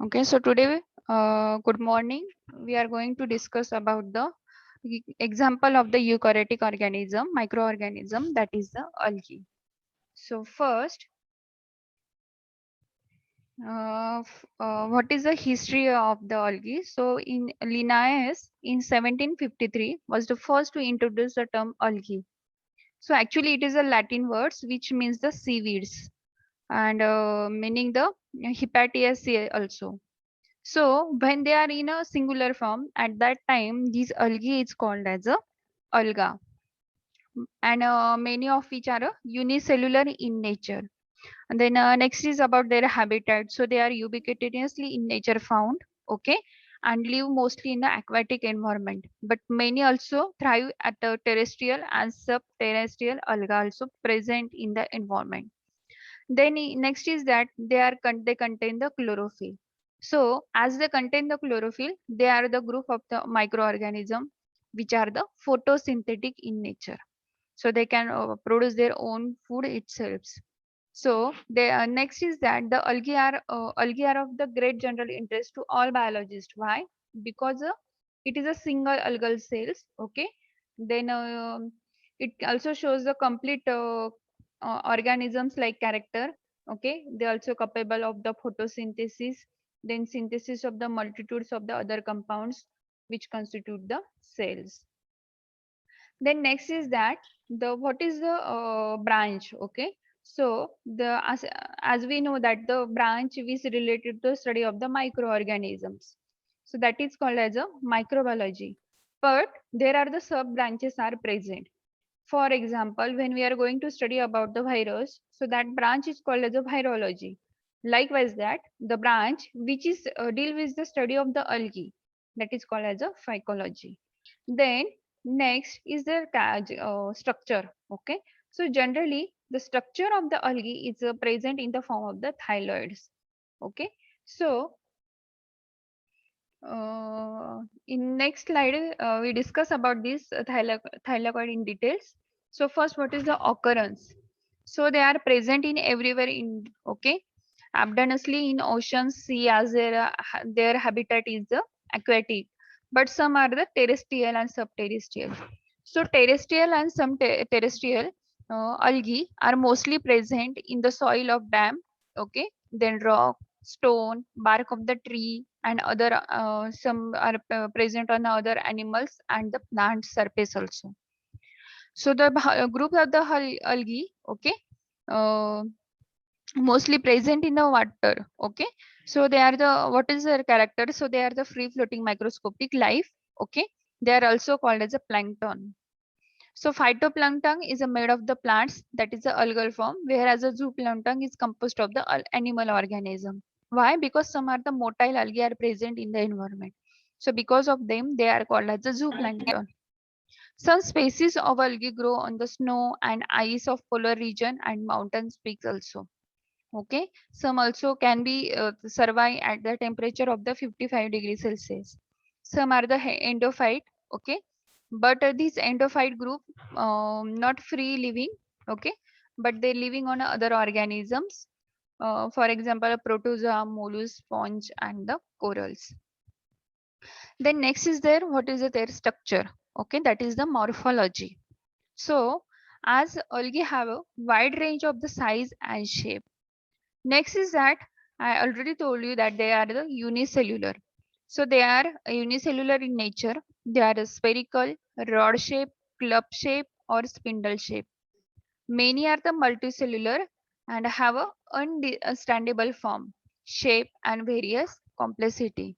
Okay, so today, good morning. We are going to discuss about the example of the eukaryotic organism, microorganism, that is the algae. So first, what is the history of the algae? So in Linnaeus in 1753 was the first to introduce the term algae. So actually, it is a Latin words which means the seaweeds and meaning the Hepatiaceae also. So when they are in a singular form, at that time, these algae is called as a alga, and many of which are unicellular in nature. And then next is about their habitat. So they are ubiquitously in nature found, okay, and live mostly in the aquatic environment. But many also thrive at the terrestrial and subterrestrial alga also present in the environment. Then next is that they contain the chlorophyll. So as they contain the chlorophyll, they are the group of the microorganism which are the photosynthetic in nature. So they can produce their own food itself. So the next is that the algae are of the great general interest to all biologists. Why? Because it is a single algal cells. Okay. Then it also shows the complete organisms like character. Okay. They also capable of the photosynthesis. Then synthesis of the multitudes of the other compounds which constitute the cells. Then next is that the what is the branch? Okay, so the as we know that the branch is related to the study of the microorganisms, so that is called as a microbiology. But there are the sub branches are present. For example, when we are going to study about the virus, so that branch is called as a virology. Likewise, that the branch which is deal with the study of the algae, that is called as a phycology. Then next is the structure. Okay, so generally the structure of the algae is present in the form of the thyloids. Okay, so in next slide, we discuss about this thylakoid in details. So first, what is the occurrence? So they are present in everywhere in okay, abundancy in oceans, sea as their habitat is the aquatic, but some are the terrestrial and subterrestrial. So terrestrial and some terrestrial algae are mostly present in the soil of dam. Okay, then rock, stone, bark of the tree, and other some are present on other animals and the plant surface also. So the group of the algae, okay, uh, mostly present in the water. Okay, so they are the what is their character? So they are the free floating microscopic life. Okay, they are also called as a plankton. So phytoplankton is a made of the plants, that is the algal form, whereas the zooplankton is composed of the animal organism. Why? Because some are the motile algae are present in the environment. So because of them, they are called as the zooplankton. Some species of algae grow on the snow and ice of polar region and mountain peaks also. Okay, some also can be survive at the temperature of the 55 degrees Celsius. Some are the endophyte. Okay, but this endophyte group not free living. Okay, but they living on other organisms. For example, protozoa, mollusk, sponge, and the corals. Then next is there what is their structure? Okay, that is the morphology. So as algae have a wide range of the size and shape. Next is that I already told you that they are the unicellular. So they are unicellular in nature. They are a spherical, rod shape, club shape, or spindle shape. Many are the multicellular and have a understandable form, shape, and various complexity.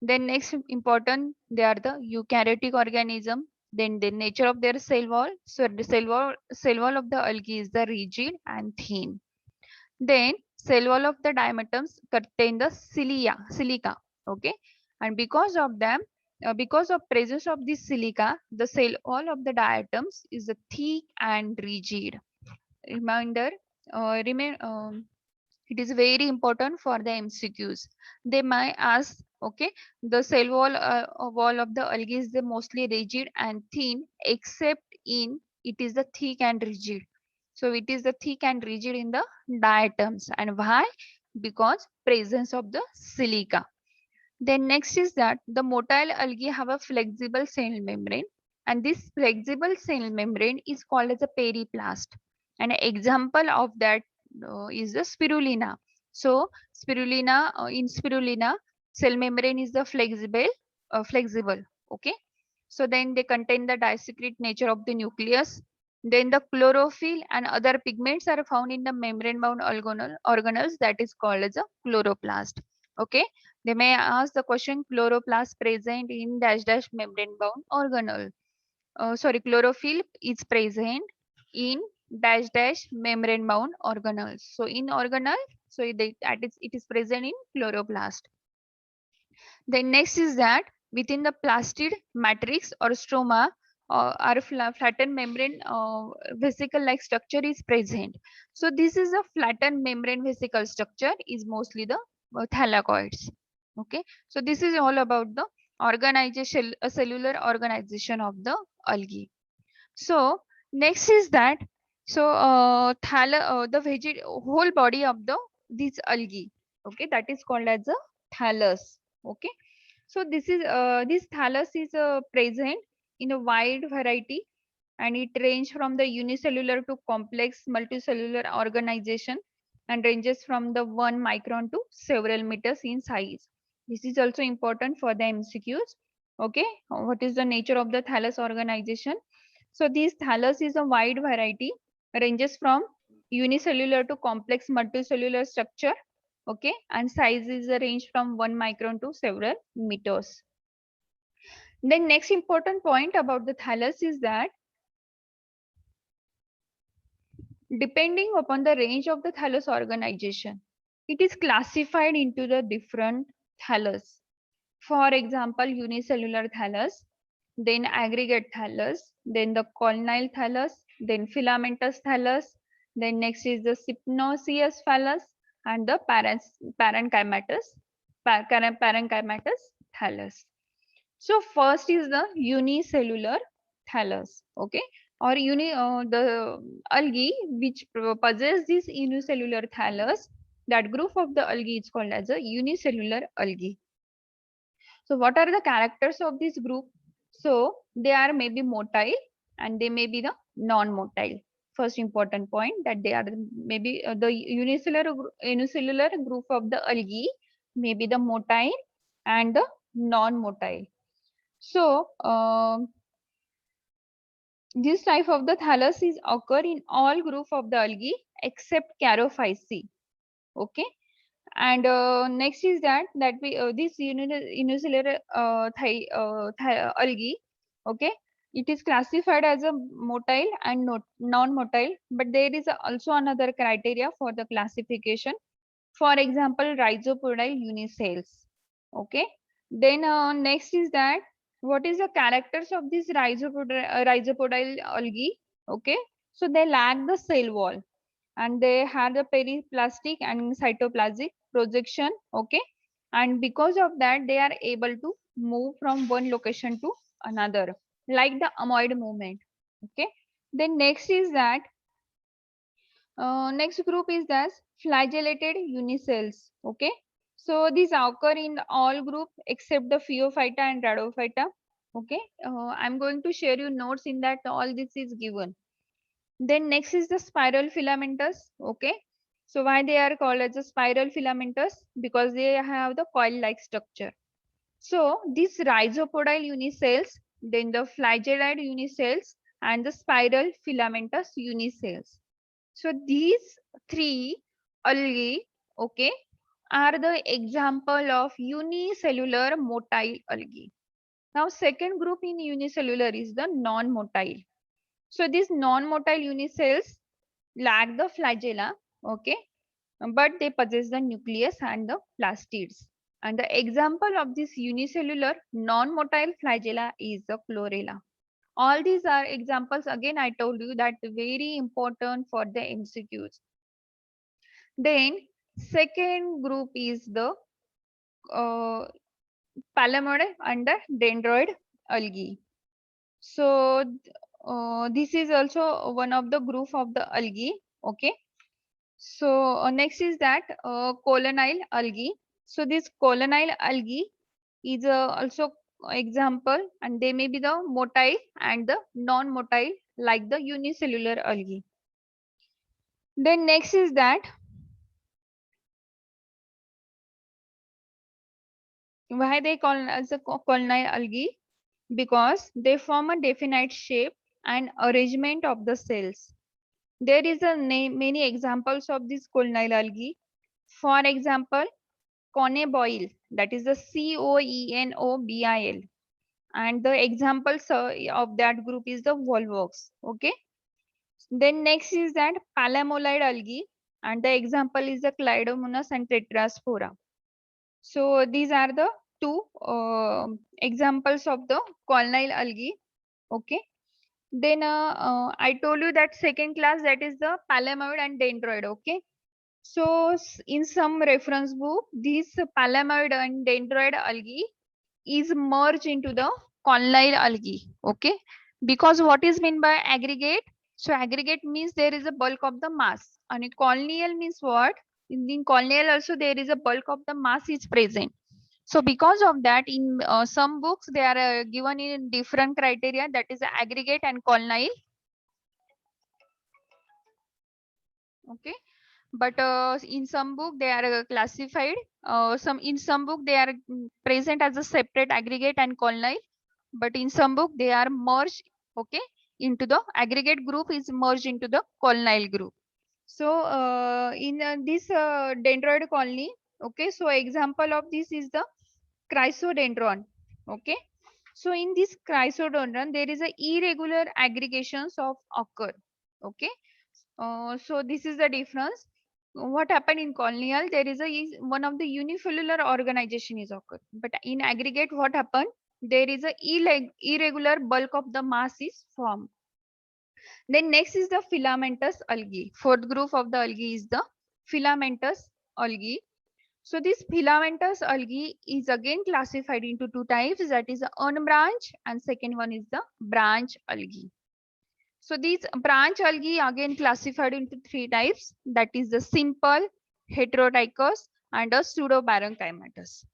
Then next important, they are the eukaryotic organism. Then the nature of their cell wall. So the cell wall of the algae is the rigid and thin. Then cell wall of the diatoms contain the silica. Okay, and because of them, because of presence of this silica, the cell wall of the diatoms is thick and rigid. Reminder, remain. It is very important for the MCQs. They might ask, okay, the wall of the algae is the mostly rigid and thin, except in it is the thick and rigid. So it is the thick and rigid in the diatoms. And why? because presence of the silica. Then next is that the motile algae have a flexible cell membrane, and this flexible cell membrane is called as a periplast. An example of that is the spirulina. So in spirulina, cell membrane is the flexible. Okay. So then they contain the discrete nature of the nucleus. Then the chlorophyll and other pigments are found in the membrane-bound organelles that is called as a chloroplast. Okay. They may ask the question chloroplast present in dash dash membrane bound organelle. Sorry, chlorophyll is present in dash dash membrane bound organelles. So in organelle, so it is present in chloroplast. Then next is that within the plastid matrix or stroma our flattened membrane vesicle like structure is present. So this is a flattened membrane vesicle structure is mostly the thylakoids. Okay, so this is all about the organization, cellular organization of the algae. So next is that the whole body of the this algae, okay, that is called as a thallus. Okay, so this thallus is present in a wide variety, and it ranges from the unicellular to complex multicellular organization and ranges from the 1 micron to several meters in size. This is also important for the MCQs. Okay, what is the nature of the thallus organization? So this thallus is a wide variety, ranges from unicellular to complex multicellular structure. Okay, and size is a range from 1 micron to several meters. Then next important point about the thallus is that depending upon the range of the thallus organization, it is classified into the different thallus. For example, unicellular thallus, then aggregate thallus, then the colonyl thallus, then filamentous thallus, then next is the sypnoceous thallus and the parenchymatous thallus. So first is the unicellular thallus, okay, or the algae which possess this unicellular thallus. That group of the algae is called as a unicellular algae. So what are the characters of this group? So they are maybe motile and they may be the non-motile. First important point that they are maybe the unicellular group of the algae may be the motile and the non-motile. So this type of the thallus is occur in all group of the algae except Charophyceae. Okay, and next is that we this unicellular algae. Okay, it is classified as a motile and non-motile, but there is also another criteria for the classification. For example, rhizopodal unicells. Okay, then next is that what is the characters of this rhizopodal algae? Okay, so they lack the cell wall and they have the periplastic and cytoplasmic projection. Okay, and because of that they are able to move from one location to another like the ammoid movement. Okay, then next is that next group is that flagellated unicells. Okay, so these occur in all group except the Phaeophyta and Rhodophyta. Okay, I'm going to share you notes in that all this is given. Then next is the spiral filamentous. Okay, so why they are called as a spiral filamentous? Because they have the coil-like structure. So these rhizopodal unicells, then the flagellate unicells, and the spiral filamentous unicells. So these three algae, okay, are the example of unicellular motile algae. Now second group in unicellular is the non-motile. So these non-motile unicells lack the flagella, okay, but they possess the nucleus and the plastids. And the example of this unicellular non-motile flagella is the chlorella. All these are examples. Again, I told you that very important for the MCQs. Then second group is the uh, Palmode and the dendroid algae. So this is also one of the group of the algae. Okay, So next is that colonyl algae. So this colonyl algae is also example, and they may be the motile and the non-motile like the unicellular algae. Then next is that why they call as a colonyl algae, because they form a definite shape and arrangement of the cells. There is a many examples of this colonyl algae. For example, coneboil, that is the Coenobil, and the examples of that group is the volvox. Okay. Then next is that palamollid algae, and the example is the Clydomonas and Tetraspora. So these are the two examples of the colonyl algae. Okay. Then I told you that second class, that is the palamoid and dendroid. Okay. So in some reference book, these palamoid and dendroid algae is merged into the colonyl algae. Okay. Because what is meant by aggregate? So aggregate means there is a bulk of the mass. And colonyal means what? In colonyal also there is a bulk of the mass is present. So because of that, in some books they are given in different criteria, that is aggregate and colonyl. Okay. But in some book they are classified. Some in some book they are present as a separate aggregate and colonyl, but in some book they are merged. Okay, into the aggregate group is merged into the colonyl group. So in this dendroid colony, okay, so example of this is the chrysodendron. Okay, so in this chrysodendron there is a irregular aggregations of occur. Okay, so this is the difference. What happened in colonial, there is one of the unicellular organization is occurred, but in aggregate what happened, there is a irregular bulk of the mass is formed. Then next is the filamentous algae. Fourth group of the algae is the filamentous algae. So this filamentous algae is again classified into two types, that is the unbranched and second one is the branch algae. So these branch algae again classified into three types, that is the simple, heterotychous and a pseudobaronchimatous.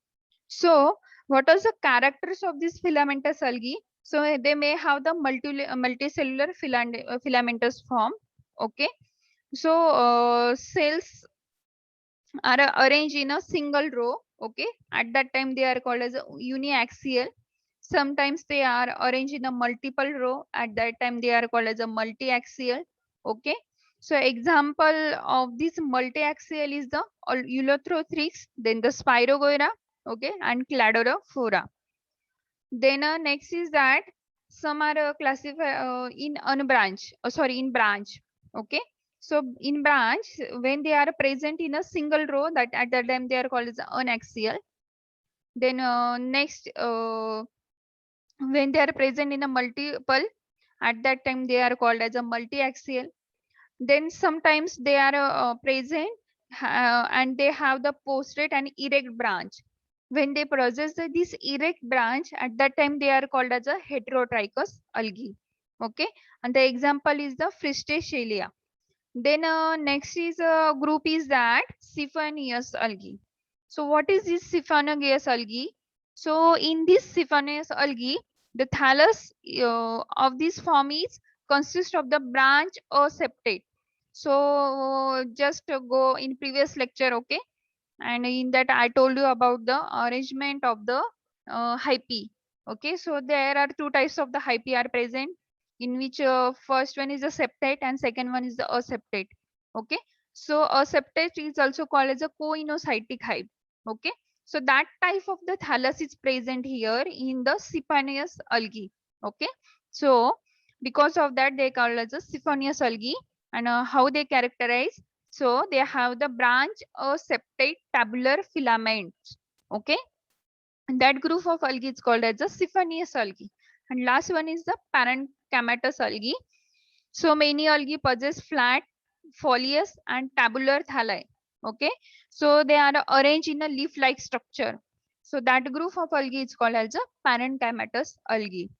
So what are the characters of this filamentous algae? So they may have the multicellular filamentous form. Okay. So cells are arranged in a single row. Okay. At that time they are called as a uniaxial. Sometimes they are arranged in a multiple row. At that time they are called as a multiaxial. Okay. So example of this multiaxial is the Eulothrix, then the Spirogyra, okay, and Cladophora. Then next is that some are classified in unbranch, sorry, in branch. Okay. So in branch, when they are present in a single row, that at that time they are called as unaxial. Then next, when they are present in a multiple, at that time they are called as a multiaxial. Then sometimes they are present and they have the postrate and erect branch. When they possess this erect branch, at that time they are called as a heterotrichous algae. Okay, and the example is the Fristacealia. Then next is group is that siphoneous algae. So what is this siphoneous algae? So in this siphoneous algae, the thallus of this form is consist of the branch or septate. So just go in previous lecture, okay, and in that I told you about the arrangement of the hyphae. Okay, so there are two types of the hyphae are present, in which first one is the septate and second one is the aseptate. Okay, so aseptate is also called as a coinocytic hyphae. Okay, so that type of the thallus is present here in the siphoneous algae. Okay, so because of that they call as a siphoneous algae. And how they characterize, so they have the branch or septate tabular filaments. Okay, and that group of algae is called as the siphoneous algae. And last one is the parenchymatous algae. So many algae possess flat, folious, and tabular thalli. Okay, so they are arranged in a leaf-like structure. So that group of algae is called as a parenchymatous algae.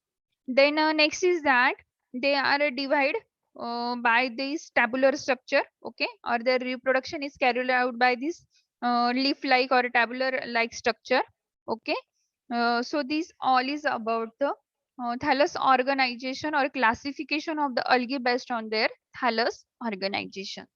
Then next is that they are divided by this tabular structure, okay, or their reproduction is carried out by this leaf-like or tabular-like structure, okay. So this all is about the thallus organization or classification of the algae based on their thallus organization.